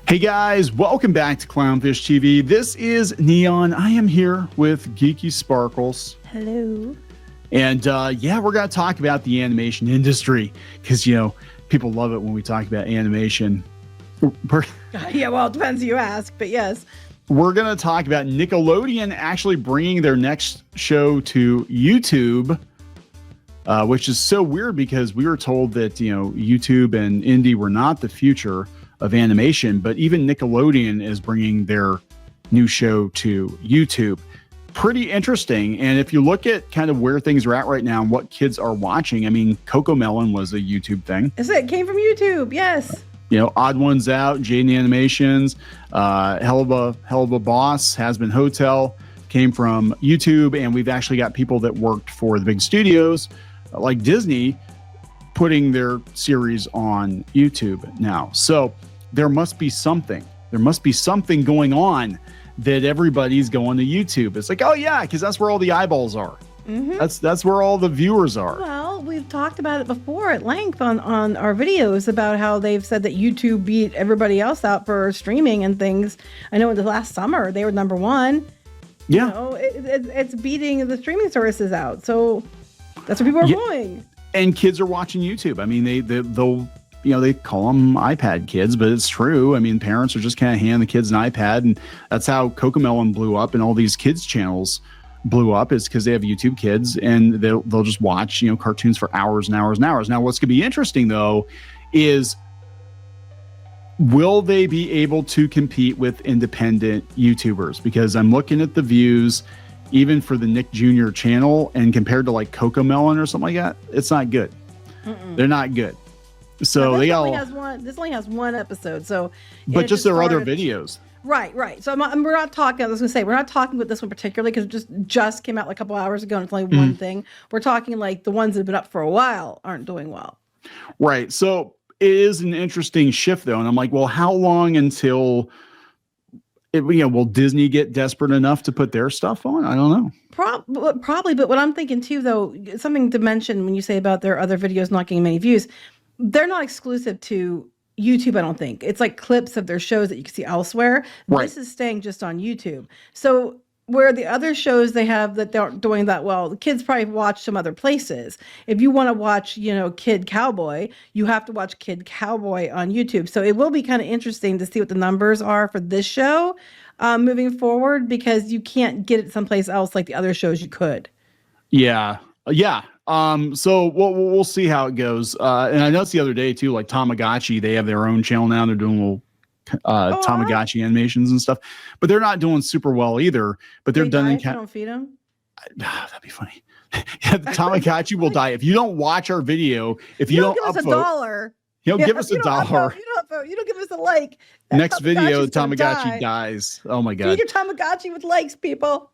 Hey guys, welcome back to Clownfish TV. This is Kneon. I am here with Geeky Sparkles. Hello. And yeah, we're going to talk about the animation industry because, you know, people love it when we talk about animation. Yeah, well, it depends who you ask, but yes. We're going to talk about Nickelodeon actually bringing their next show to YouTube, which is so weird because we were told that, you know, YouTube and indie were not the future of animation, but even Nickelodeon is bringing their new show to YouTube. Pretty interesting. And if you look at kind of where things are at right now and what kids are watching, I mean, CoComelon was a YouTube thing. It came from YouTube, yes. You know, Odd Ones Out, Jaden Animations, Hell of a Boss, Has Been Hotel came from YouTube, and we've actually got people that worked for the big studios like Disney putting their series on YouTube now. So there must be something. There must be something going on that everybody's going to YouTube. It's like, oh yeah, because that's where all the eyeballs are. Mm-hmm. That's where all the viewers are. Well, we've talked about it before at length on our videos about how they've said that YouTube beat everybody else out for streaming and things. I know in the last summer they were #1. Yeah, you know, it's beating the streaming services out. So that's where people are going. And kids are watching YouTube. I mean, they'll, you know, they call them iPad kids, but it's true. I mean, parents are just kind of handing the kids an iPad, and that's how CoComelon blew up and all these kids channels blew up, is because they have YouTube Kids, and they'll just watch, you know, cartoons for hours and hours and hours. Now, what's going to be interesting though is, will they be able to compete with independent YouTubers? Because I'm looking at the views, even for the Nick Jr. channel, and compared to like CoComelon or something like that, it's not good. They're not good. So this only has one episode. So, but just their other videos. Right. So we're not talking. I was going to say, we're not talking about this one particularly because it just came out like a couple hours ago and it's only one thing. We're talking like the ones that have been up for a while aren't doing well. Right. So it is an interesting shift though, and I'm like, well, how long until will Disney get desperate enough to put their stuff on? I don't know. Probably, but what I'm thinking too, though, something to mention when you say about their other videos not getting many views, they're not exclusive to YouTube, I don't think. It's like clips of their shows that you can see elsewhere. Right. This is staying just on YouTube. So where the other shows they have that they aren't doing that well, the kids probably watch some other places. If you want to watch, you know, Kid Cowboy, you have to watch Kid Cowboy on YouTube. So it will be kind of interesting to see what the numbers are for this show moving forward, because you can't get it someplace else like the other shows you could. Yeah. So we'll see how it goes. And I noticed the other day too, like Tamagotchi, they have their own channel now. They're doing little Tamagotchi animations and stuff, but they're not doing super well either. But they're done in don't feed them. That'd be funny. Yeah, the Tamagotchi will die if you don't watch our video. If you don't give us $1, give us $1. You don't give us a like. Next video, the Tamagotchi dies. Oh my god! Feed your Tamagotchi with likes, people.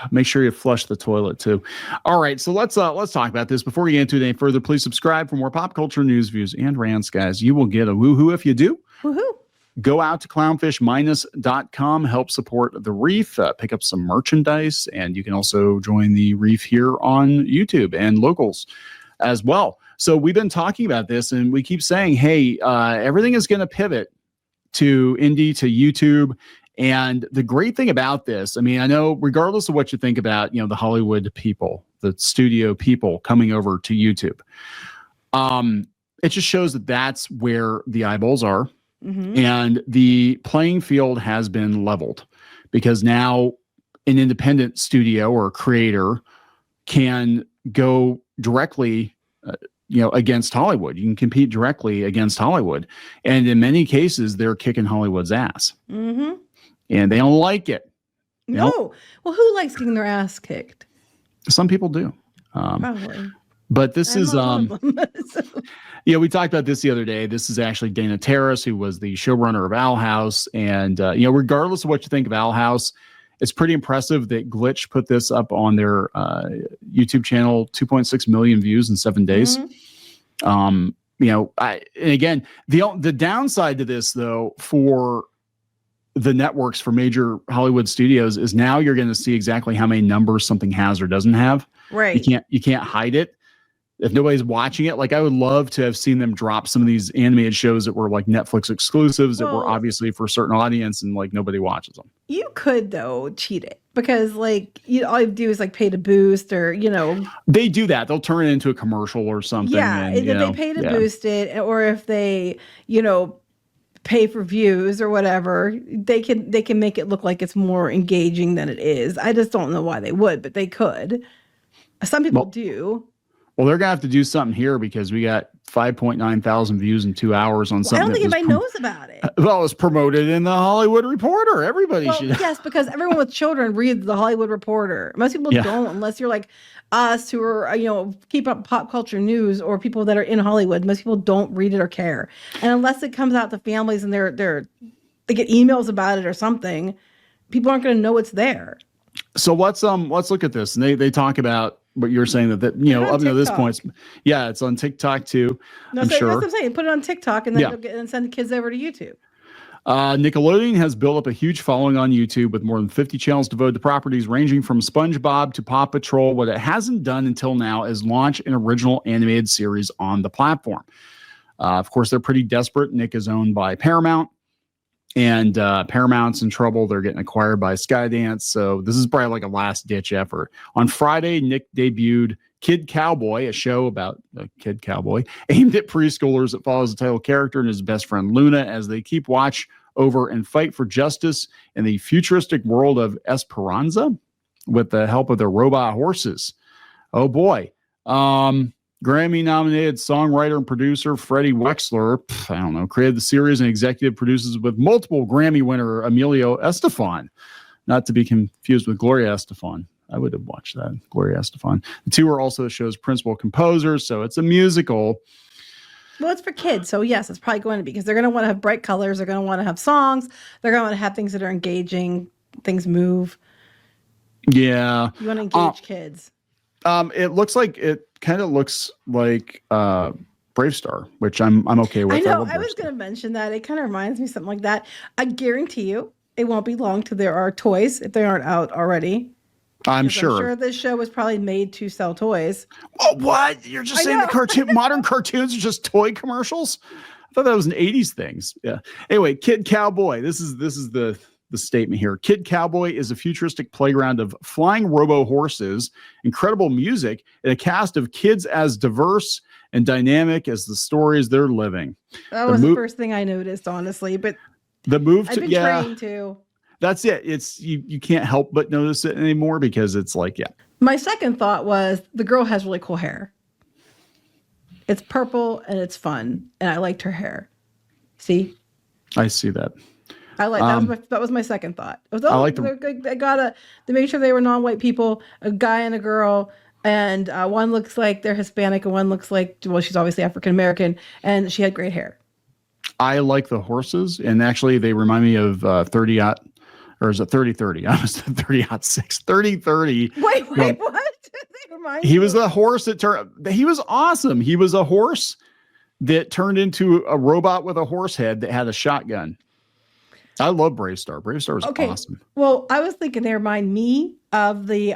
Make sure you flush the toilet too. All right, so let's talk about this. Before we get into it any further, please subscribe for more pop culture news, views, and rants, guys. You will get a woohoo if you do. Woohoo! Go out to clownfish-.com, help support the Reef, pick up some merchandise, and you can also join the Reef here on YouTube and locals as well. So we've been talking about this, and we keep saying, hey, everything is going to pivot to indie, to YouTube. And the great thing about this, I mean, I know regardless of what you think about, you know, the Hollywood people, the studio people coming over to YouTube, it just shows that that's where the eyeballs are. Mm-hmm. And the playing field has been leveled, because now an independent studio or creator can go directly, against Hollywood. You can compete directly against Hollywood. And in many cases, they're kicking Hollywood's ass. Mm-hmm. And they don't like it. No. Well, who likes getting their ass kicked? Some people do. Probably. But this is, we talked about this the other day. This is actually Dana Terrace, who was the showrunner of Owl House. And, regardless of what you think of Owl House, it's pretty impressive that Glitch put this up on their YouTube channel, 2.6 million views in 7 days. Mm-hmm. The downside to this, though, for the networks, for major Hollywood studios, is now you're going to see exactly how many numbers something has or doesn't have. Right. You can't hide it. if nobody's watching it, like I would love to have seen them drop some of these animated shows that were like Netflix exclusives that were obviously for a certain audience and like nobody watches them. You could though cheat it because like all you do is like pay to boost or they do that. They'll turn it into a commercial or something. Yeah, and, if they pay to boost it, or if they pay for views or whatever, they can make it look like it's more engaging than it is. I just don't know why they would, but they could. Some people do. Well, they're gonna have to do something here because we got 5.9 thousand views in 2 hours on something. I don't think anybody knows about it. Well, it was promoted in the Hollywood Reporter. Everybody should. Yes, because everyone with children reads the Hollywood Reporter. Most people don't, unless you're like us who are, keep up pop culture news, or people that are in Hollywood. Most people don't read it or care. And unless it comes out to families and they get emails about it or something, people aren't going to know it's there. So let's look at this. And they talk about what you're saying that up until this point, it's on TikTok too. No, that's what I'm saying. Put it on TikTok and then send the kids over to YouTube. Nickelodeon has built up a huge following on YouTube with more than 50 channels devoted to properties ranging from SpongeBob to Paw Patrol. What it hasn't done until now is launch an original animated series on the platform. Of course, they're pretty desperate. Nick is owned by Paramount, and Paramount's in trouble. They're getting acquired by Skydance. So this is probably like a last ditch effort. On Friday, Nick debuted Kid Cowboy, a show about a kid cowboy aimed at preschoolers that follows the title character and his best friend Luna as they keep watch over and fight for justice in the futuristic world of Esperanza with the help of their robot horses. Oh boy. Grammy-nominated songwriter and producer Freddie Wexler, created the series and executive produces with multiple Grammy winner Emilio Estefan, not to be confused with Gloria Estefan. I would have watched that, Gloria Estefan. The two are also the show's principal composers, so it's a musical. Well, it's for kids, so yes, it's probably going to be because they're going to want to have bright colors. They're going to want to have songs. They're going to want to have things that are engaging. Things move. Yeah, you want to engage kids. It kind of looks like Brave Star, which I'm okay with. I know. I was going to mention that. It kind of reminds me of something like that. I guarantee you, it won't be long till there are toys if they aren't out already. I'm sure. I'm sure this show was probably made to sell toys. Oh, what? You're just saying the modern cartoons are just toy commercials? I thought that was an 80s things. Yeah. Anyway, Kid Cowboy. This is the statement here. Kid Cowboy is a futuristic playground of flying robo horses, incredible music, and a cast of kids as diverse and dynamic as the stories they're living. That was the first thing I noticed, honestly. But the move I've been trained to. That's it. It's you can't help but notice it anymore because it's like, My second thought was the girl has really cool hair. It's purple and it's fun, and I liked her hair. See? I see that. I like that was my second thought. It was, they made sure they were non-white people, a guy and a girl, and one looks like they're Hispanic and one looks like, well, she's obviously African American, and she had great hair. I like the horses, and actually they remind me of 30 or is it 30-30? I was 30-6. 30-30. Wait, what? He was a horse that he was awesome. He was a horse that turned into a robot with a horse head that had a shotgun. I love Brave Star. Brave Star was awesome. Well, I was thinking they remind me of the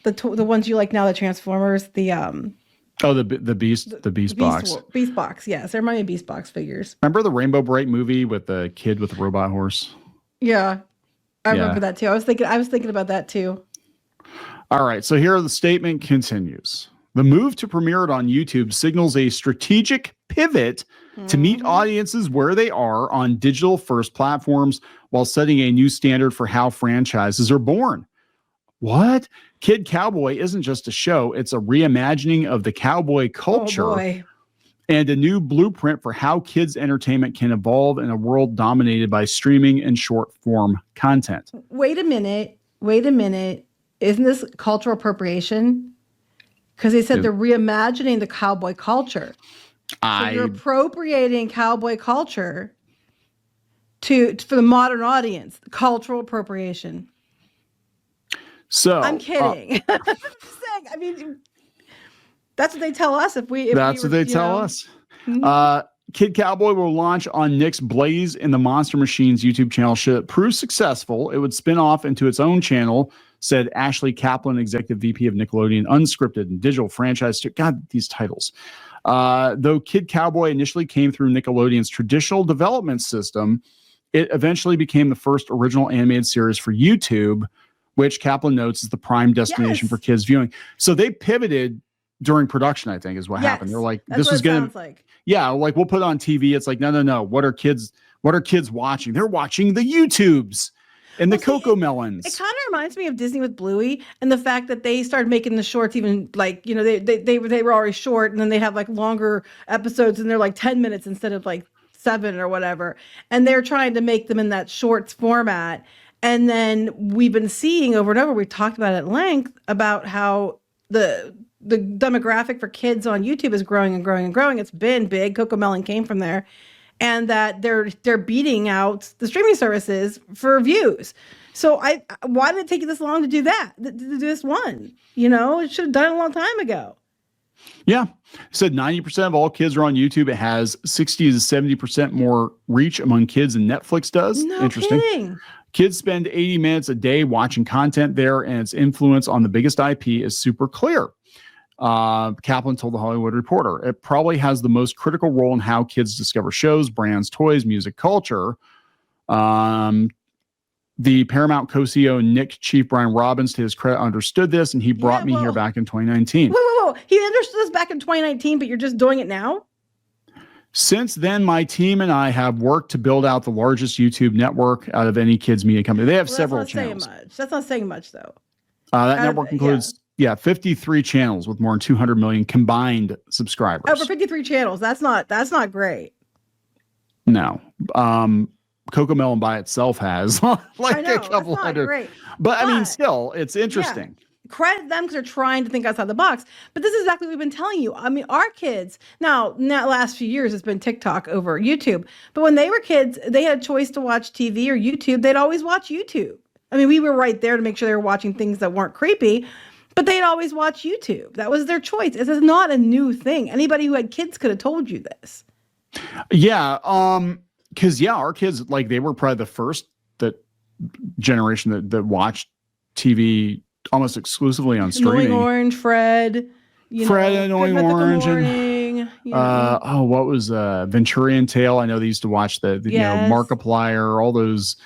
ones you like now, the Transformers, the Beast Box. Beast Box, yes. They remind me of Beast Box figures. Remember the Rainbow Bright movie with the kid with the robot horse? Yeah. I remember that too. I was thinking about that too. All right. So here the statement continues. The move to premiere it on YouTube signals a strategic pivot to meet audiences where they are on digital first platforms while setting a new standard for how franchises are born. What? Kid Cowboy isn't just a show. It's a reimagining of the cowboy culture and a new blueprint for how kids' entertainment can evolve in a world dominated by streaming and short form content. Wait a minute. Isn't this cultural appropriation? Because they said they're reimagining the cowboy culture. So you're appropriating cowboy culture for the modern audience. Cultural appropriation. So I'm kidding. I'm saying, I mean, that's what they tell us. That's what they tell us. Kid Cowboy will launch on Nick's Blaze in the Monster Machines YouTube channel. Should it prove successful, it would spin off into its own channel said Ashley Kaplan, Executive VP of Nickelodeon, Unscripted and Digital Franchise. God, these titles. Though Kid Cowboy initially came through Nickelodeon's traditional development system, it eventually became the first original animated series for YouTube, which Kaplan notes is the prime destination for kids viewing. So they pivoted during production, I think, is what happened. They're like, this was going to, like we'll put it on TV. It's like, no. What are kids watching? They're watching the YouTubes and the Coco Melons. It kind of reminds me of Disney with Bluey and the fact that they started making the shorts even like, they were already short, and then they have like longer episodes and they're like 10 minutes instead of like 7 or whatever. And they're trying to make them in that shorts format. And then we've been seeing over and over, we've talked about it at length about how the demographic for kids on YouTube is growing and growing and growing. It's been big. Coco Melon came from there. And that they're beating out the streaming services for views. So why did it take you this long to do that? To do this one? It should have done it a long time ago. Yeah. Said 90% of all kids are on YouTube. It has 60 to 70% more reach among kids than Netflix does. No Interesting. Kidding. Kids spend 80 minutes a day watching content there, and its influence on the biggest IP is super clear. Kaplan told The Hollywood Reporter. It probably has the most critical role in how kids discover shows, brands, toys, music, culture. The Paramount co-CEO Nick Chief Brian Robbins, to his credit, understood this, and he brought me here back in 2019. Whoa. He understood this back in 2019, but you're just doing it now? Since then, my team and I have worked to build out the largest YouTube network out of any kids media company. They have several channels. That's not saying much, though. That network includes... Yeah, 53 channels with more than 200 million combined subscribers. Over 53 channels. That's not great. No. Coco Melon by itself has like a couple hundred. Great. But I mean, still, it's interesting. Yeah. Credit them because they're trying to think outside the box. But this is exactly what we've been telling you. I mean, our kids, now last few years, it's been TikTok over YouTube. But when they were kids, they had a choice to watch TV or YouTube. They'd always watch YouTube. I mean, we were right there to make sure they were watching things that weren't creepy. But they'd always watch YouTube. That was their choice. This is not a new thing. Anybody who had kids could have told you this. Yeah. Because, our kids, like, they were probably the first generation that watched TV almost exclusively on streaming. Annoying Orange, Fred. Annoying Orange. And, what was Venturian Tale? I know they used to watch the Markiplier, all those.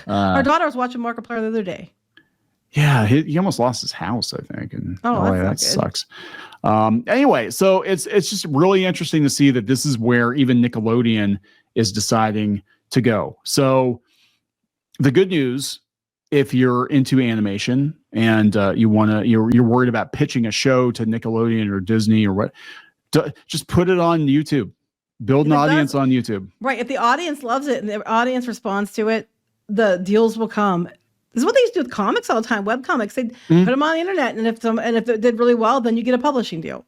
Our daughter was watching Markiplier the other day. Yeah, he almost lost his house, I think. And that sucks. Anyway, so it's just really interesting to see that this is where even Nickelodeon is deciding to go. So the good news, if you're into animation and you're worried about pitching a show to Nickelodeon or Disney or what, just put it on YouTube. Build an audience on YouTube. Right. If the audience loves it and the audience responds to it, the deals will come. This is what they used to do with comics all the time, web comics. They'd put them on the internet, and if it did really well, then you get a publishing deal.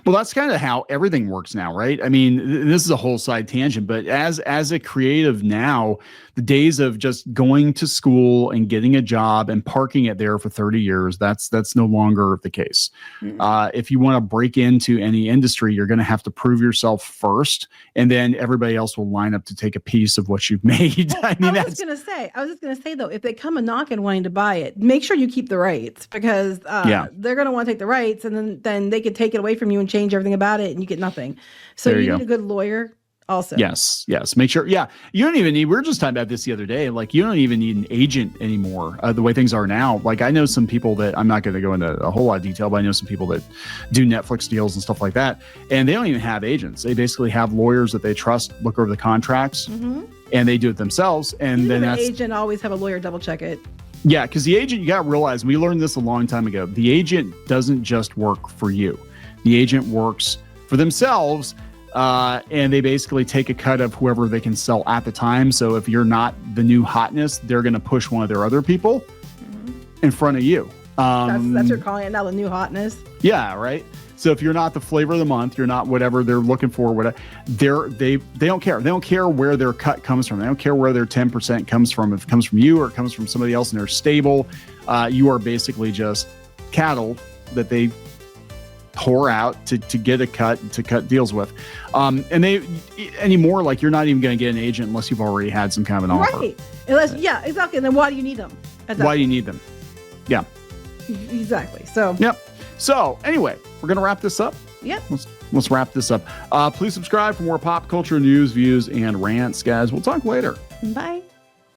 Well, that's kind of how everything works now, right? I mean, this is a whole side tangent, but as a creative now, the days of just going to school and getting a job and parking it there for 30 years, that's no longer the case. If you want to break into any industry, you're going to have to prove yourself first, and then everybody else will line up to take a piece of what you've made. Well, I was just going to say though, if they come a knocking wanting to buy it, make sure you keep the rights, because they're going to want to take the rights, and then they could take it away from you and change everything about it, and you get nothing. So you need a good lawyer also. Yes. Make sure. Yeah. You don't even need, we were just talking about this the other day. Like, you don't even need an agent anymore. The way things are now. Like, I know some people that, I'm not going to go into a whole lot of detail, but I know some people that do Netflix deals and stuff like that. And they don't even have agents. They basically have lawyers that they trust, look over the contracts, and they do it themselves. And then an agent always have a lawyer double check it. Yeah. Because the agent, you got to realize, we learned this a long time ago. The agent doesn't just work for you. The agent works for themselves, and they basically take a cut of whoever they can sell at the time. So if you're not the new hotness, they're going to push one of their other people in front of you. That's what you're calling it now, the new hotness. Yeah, right. So if you're not the flavor of the month, you're not whatever they're looking for, whatever, they don't care. They don't care where their cut comes from. They don't care where their 10% comes from. If it comes from you or it comes from somebody else in their stable, you are basically just cattle that they pour out to get a cut, to cut deals with. And they anymore, like, you're not even going to get an agent unless you've already had some kind of an offer. Right. Unless, yeah, exactly. And then why do you need them? Why do you need them? Yeah. Exactly. So. Yep. So anyway, we're gonna wrap this up. Yep. Let's wrap this up. Please subscribe for more pop culture news, views, and rants, guys. We'll talk later. Bye.